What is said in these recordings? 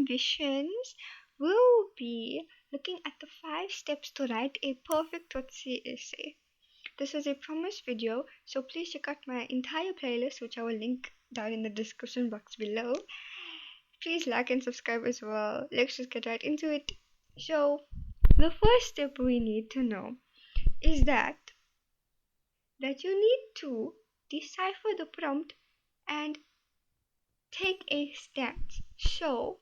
ambitions, we'll be looking at the 5 steps to write a perfect Tsotsi essay. This is a promised video, so please check out my entire playlist, which I will link down in the description box below. Please like and subscribe as well. Let's just get right into it. So, the first step we need to know is that you need to decipher the prompt and take a stance. So,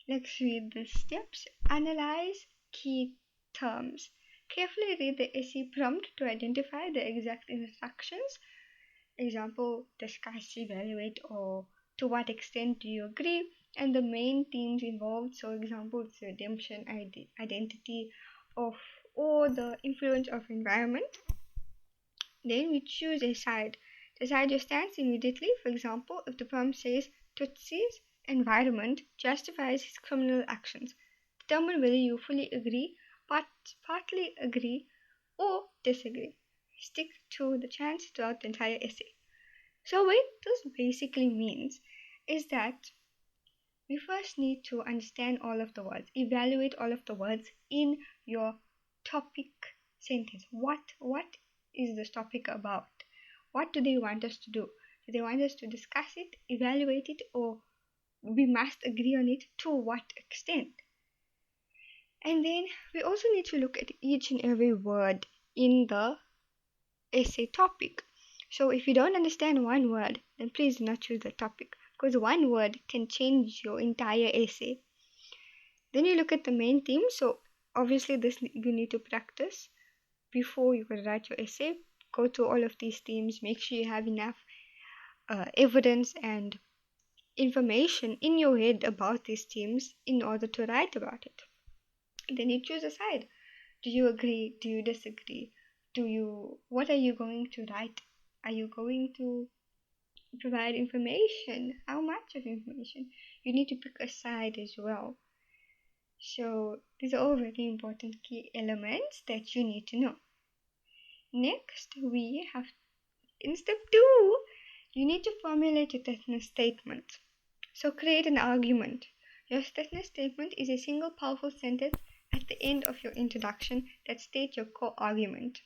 let's read the steps. Analyze key terms. Carefully read the essay prompt to identify the exact instructions. Example, discuss, evaluate, or to what extent do you agree, and the main themes involved. So example, it's redemption, identity of, or the influence of environment. Then we choose a side. Decide your stance immediately. For example, if the prompt says Tsotsi's environment justifies his criminal actions, determine whether you fully agree, partly agree, or disagree. Stick to the chance throughout the entire essay. So what this basically means is that we first need to understand all of the words, evaluate all of the words in your topic sentence. What is this topic about? What do they want us to do? Do they want us to discuss it, evaluate it, or we must agree on it? To what extent? And then we also need to look at each and every word in the essay topic. So if you don't understand one word, then please do not choose the topic, because one word can change your entire essay. Then you look at the main theme. So obviously this you need to practice before you can write your essay. Go through all of these themes. Make sure you have enough evidence and information in your head about these themes in order to write about it. Then you choose a side. Do you agree? Do you disagree? What are you going to write? Are you going to provide information? How much of information? You need to pick a side as well. So these are all very important key elements that you need to know. Next, we have, in step 2, you need to formulate your thesis statement. So create an argument. Your thesis statement is a single powerful sentence at the end of your introduction that states your core argument.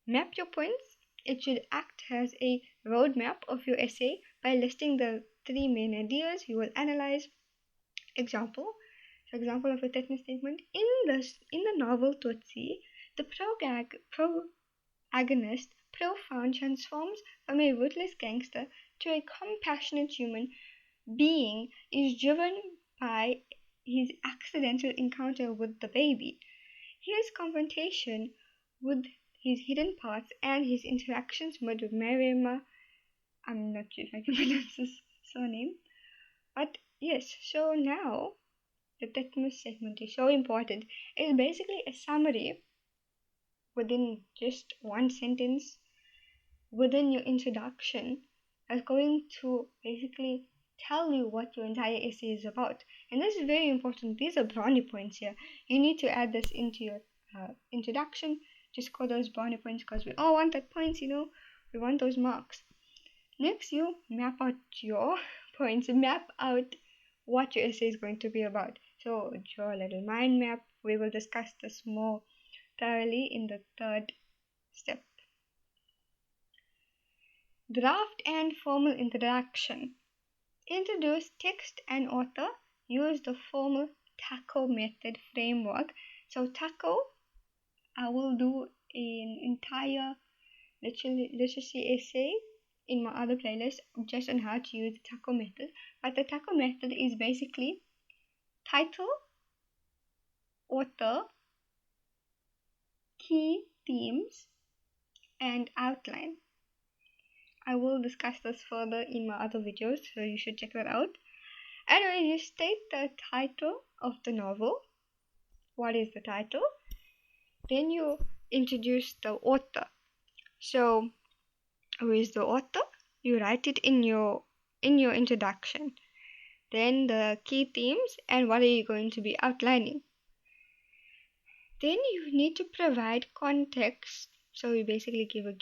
Map your points. It should act as a roadmap of your essay by listing the 3 main ideas you will analyze. Example of a thesis statement. In the novel Tsotsi, the protagonist profound transforms from a ruthless gangster to a compassionate human being is driven by his accidental encounter with the baby, his confrontation with his hidden parts, and his interactions with Marima. I'm not sure if I can pronounce this surname, but yes. So now the thesis statement is so important. It's basically a summary within just one sentence within your introduction that's going to basically tell you what your entire essay is about. And this is very important. These are brownie points here. You need to add this into your introduction. Just score those brownie points, because we all want that points, we want those marks. Next, you map out your points. Map out what your essay is going to be about. So draw a little mind map. We will discuss this more thoroughly in the 3rd step. Draft and formal introduction. Introduce text and author. Use the formal TACO method framework. So TACO, I will do an entire literacy essay in my other playlist just on how to use the TACO method. But the TACO method is basically title, author, key themes, and outline. I will discuss this further in my other videos, so you should check that out. Anyway, you state the title of the novel. What is the title? Then you introduce the author. So, who is the author? You write it in your introduction. Then the key themes and what are you going to be outlining. Then you need to provide context. So you basically give a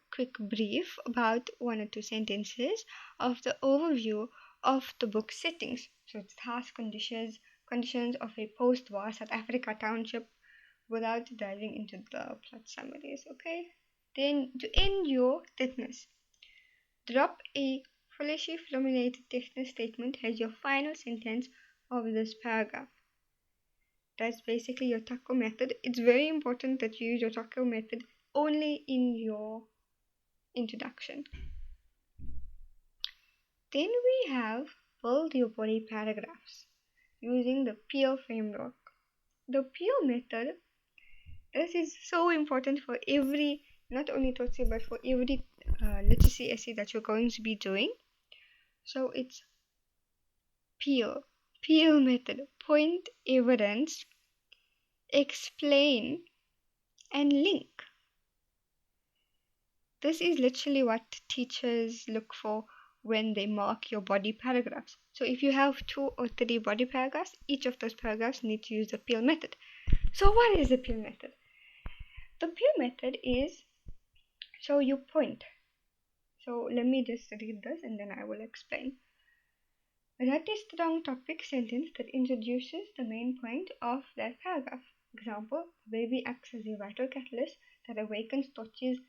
quick brief about 1 or 2 sentences of the overview of the book's settings. So it's task conditions of a post-war South Africa township without diving into the plot summaries, okay? Then to end your thesis, drop a foolishly formulated thesis statement as your final sentence of this paragraph. That's basically your taco method. It's very important that you use your taco method only in your introduction. Then we have build your body paragraphs using the peel framework. The peel method, this is so important for every, not only Tsotsi, but for every literacy essay that you're going to be doing. So it's peel method, point, evidence, explain, and link. This is literally what teachers look for when they mark your body paragraphs. So if you have 2 or 3 body paragraphs, each of those paragraphs need to use the peel method. So what is the peel method? The peel method is, so you point. So let me just read this and then I will explain. Write a strong topic sentence that introduces the main point of that paragraph. Example, baby acts as a vital catalyst that awakens Tsotsi's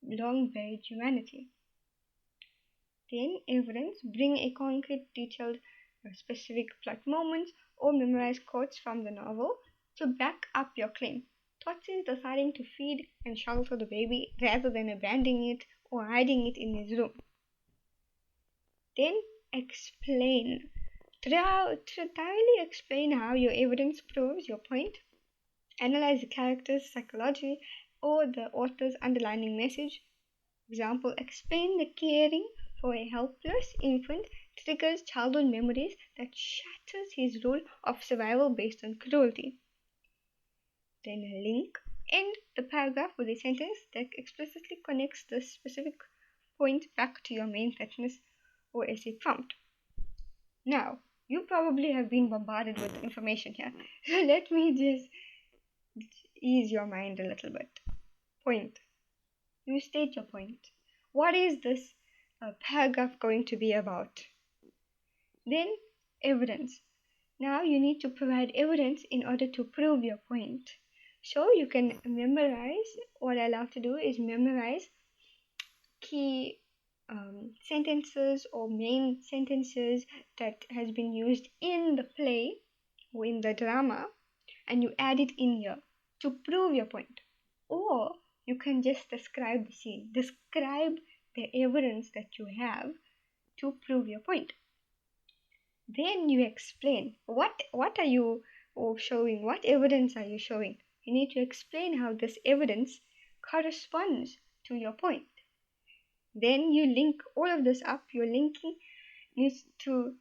long-buried humanity. Then evidence, bring a concrete, detailed, specific plot moments or memorize quotes from the novel to back up your claim. Tsotsi is deciding to feed and shelter the baby rather than abandoning it or hiding it in his room. Then explain. Thoroughly explain how your evidence proves your point. Analyze the character's psychology or the author's underlining message. Example, explain the caring for a helpless infant triggers childhood memories that shatters his rule of survival based on cruelty. Then a link. End the paragraph with a sentence that explicitly connects the specific point back to your main thesis or essay prompt. Now, you probably have been bombarded with information here, so let me just ease your mind a little bit. Point. You state your point. What is this paragraph going to be about? Then, evidence. Now you need to provide evidence in order to prove your point. So you can memorize, what I love to do is memorize key sentences or main sentences that has been used in the play or in the drama, and you add it in here to prove your point. Or you can just describe the scene, describe the evidence that you have to prove your point. Then you explain what are you showing, what evidence are you showing. You need to explain how this evidence corresponds to your point. Then you link all of this up. Your linking needs to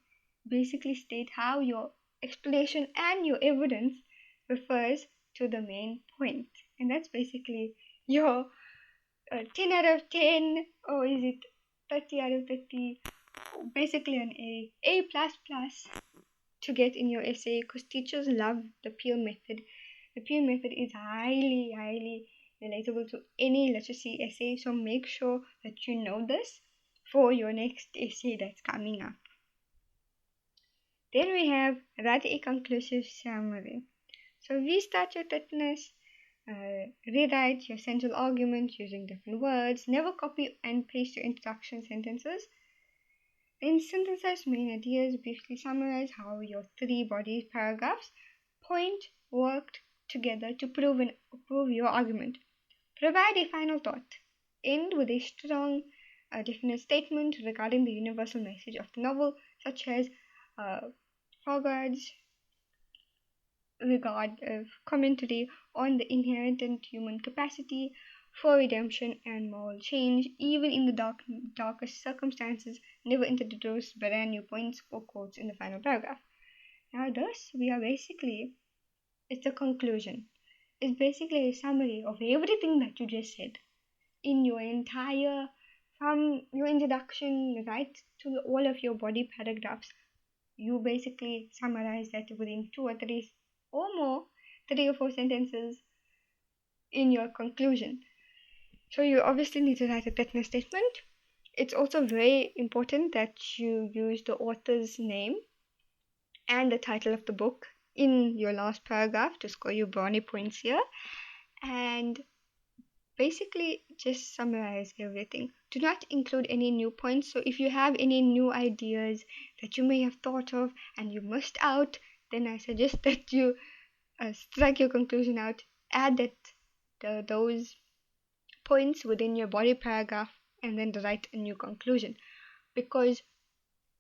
basically state how your explanation and your evidence refers to the main point. And that's basically your 10 out of 10, or is it 30 out of 30? Basically an A++ to get in your essay, because teachers love the peel method. The peel method is highly relatable to any literacy essay, so make sure that you know this for your next essay that's coming up. Then we have write a conclusive summary. So restart your thesis, rewrite your central argument using different words, never copy and paste your introduction sentences. Then synthesize main ideas, briefly summarize how your 3 body paragraphs point worked together to prove your argument. Provide a final thought. End with a strong, definite statement regarding the universal message of the novel, such as Fugard's commentary on the inherent human capacity for redemption and moral change, even in the darkest circumstances. Never introduce brand new points or quotes in the final paragraph. Now thus, it's a conclusion. It's basically a summary of everything that you just said in your entire, from your introduction right to all of your body paragraphs. You basically summarize that within 2 or 3 or more, 3 or 4 sentences in your conclusion. So you obviously need to write a thesis statement, It's also very important that you use the author's name and the title of the book in your last paragraph to score your brownie points here. And basically just summarize everything. Do not include any new points. So if you have any new ideas that you may have thought of and you missed out, then I suggest that you strike your conclusion out, add those points within your body paragraph, and then write a new conclusion, because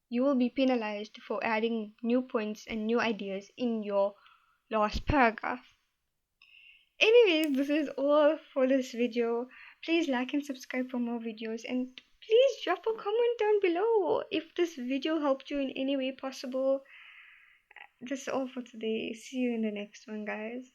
you will be penalized for adding new points and new ideas in your last paragraph. Anyways, this is all for this video. Please like and subscribe for more videos, and please drop a comment down below if this video helped you in any way possible. That's all for today. See you in the next one, guys.